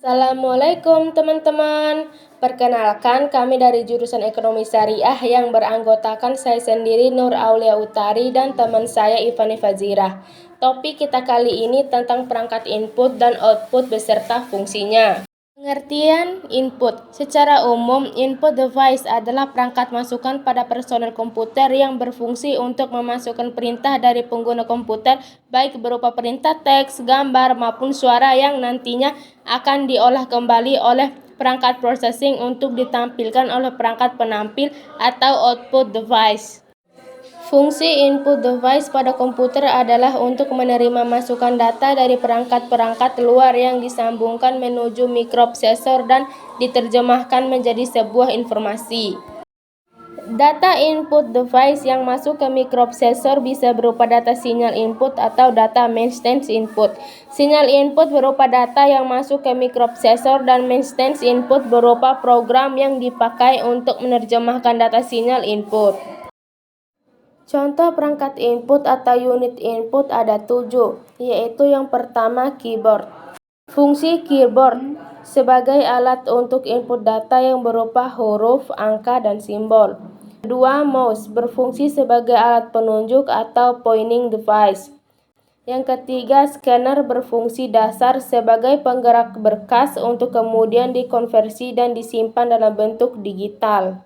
Assalamualaikum teman-teman. Perkenalkan, kami dari jurusan Ekonomi Syariah yang beranggotakan saya sendiri Nur Aulia Utari dan teman saya Ivani Fazirah. Topik kita kali ini tentang perangkat input dan output beserta fungsinya. Pengertian input. Secara umum, input device adalah perangkat masukan pada personel komputer yang berfungsi untuk memasukkan perintah dari pengguna komputer, baik berupa perintah teks, gambar, maupun suara yang nantinya akan diolah kembali oleh perangkat processing untuk ditampilkan oleh perangkat penampil atau output device. Fungsi input device pada komputer adalah untuk menerima masukan data dari perangkat-perangkat luar yang disambungkan menuju mikroprosesor dan diterjemahkan menjadi sebuah informasi. Data input device yang masuk ke mikroprosesor bisa berupa data sinyal input atau data mainstance input. Sinyal input berupa data yang masuk ke mikroprosesor dan mainstance input berupa program yang dipakai untuk menerjemahkan data sinyal input. Contoh perangkat input atau unit input ada 7, yaitu yang pertama keyboard. Fungsi keyboard sebagai alat untuk input data yang berupa huruf, angka, dan simbol. Kedua, mouse berfungsi sebagai alat penunjuk atau pointing device. Yang ketiga, scanner berfungsi dasar sebagai penggerak berkas untuk kemudian dikonversi dan disimpan dalam bentuk digital.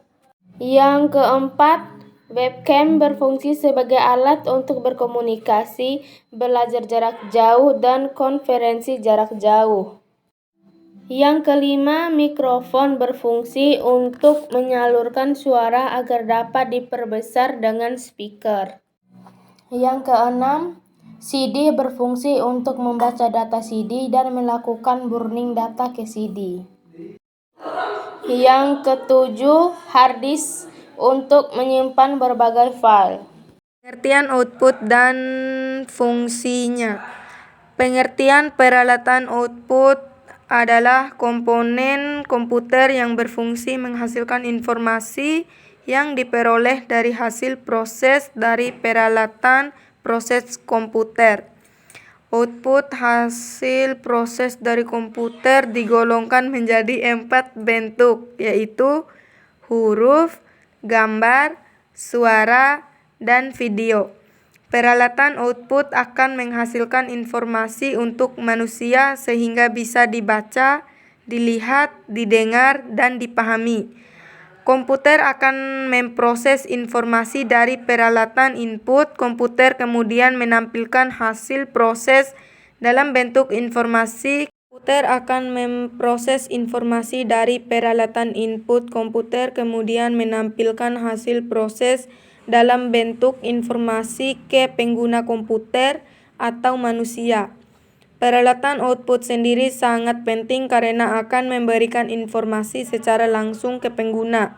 Yang keempat, webcam berfungsi sebagai alat untuk berkomunikasi, belajar jarak jauh, dan konferensi jarak jauh. Yang kelima, mikrofon berfungsi untuk menyalurkan suara agar dapat diperbesar dengan speaker. Yang keenam, CD berfungsi untuk membaca data CD dan melakukan burning data ke CD. Yang ketujuh, hard disk untuk menyimpan berbagai file. Pengertian output dan fungsinya. Pengertian peralatan output adalah komponen komputer yang berfungsi menghasilkan informasi yang diperoleh dari hasil proses dari peralatan proses komputer. Output hasil proses dari komputer digolongkan menjadi 4 bentuk, yaitu huruf, gambar, suara, dan video. Peralatan output akan menghasilkan informasi untuk manusia sehingga bisa dibaca, dilihat, didengar, dan dipahami. Komputer akan memproses informasi dari peralatan input. Komputer kemudian menampilkan hasil proses dalam bentuk informasi. Komputer akan memproses informasi dari peralatan input. Komputer kemudian menampilkan hasil proses dalam bentuk informasi ke pengguna komputer atau manusia. Peralatan output sendiri sangat penting karena akan memberikan informasi secara langsung ke pengguna.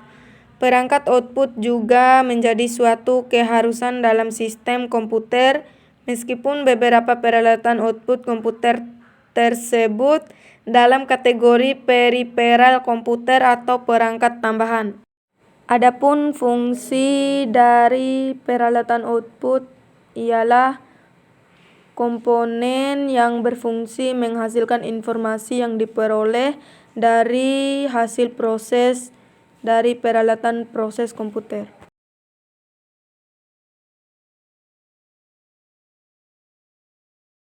Perangkat output juga menjadi suatu keharusan dalam sistem komputer, meskipun beberapa peralatan output komputer tersebut dalam kategori periferal komputer atau perangkat tambahan. Adapun fungsi dari peralatan output ialah komponen yang berfungsi menghasilkan informasi yang diperoleh dari hasil proses dari peralatan proses komputer.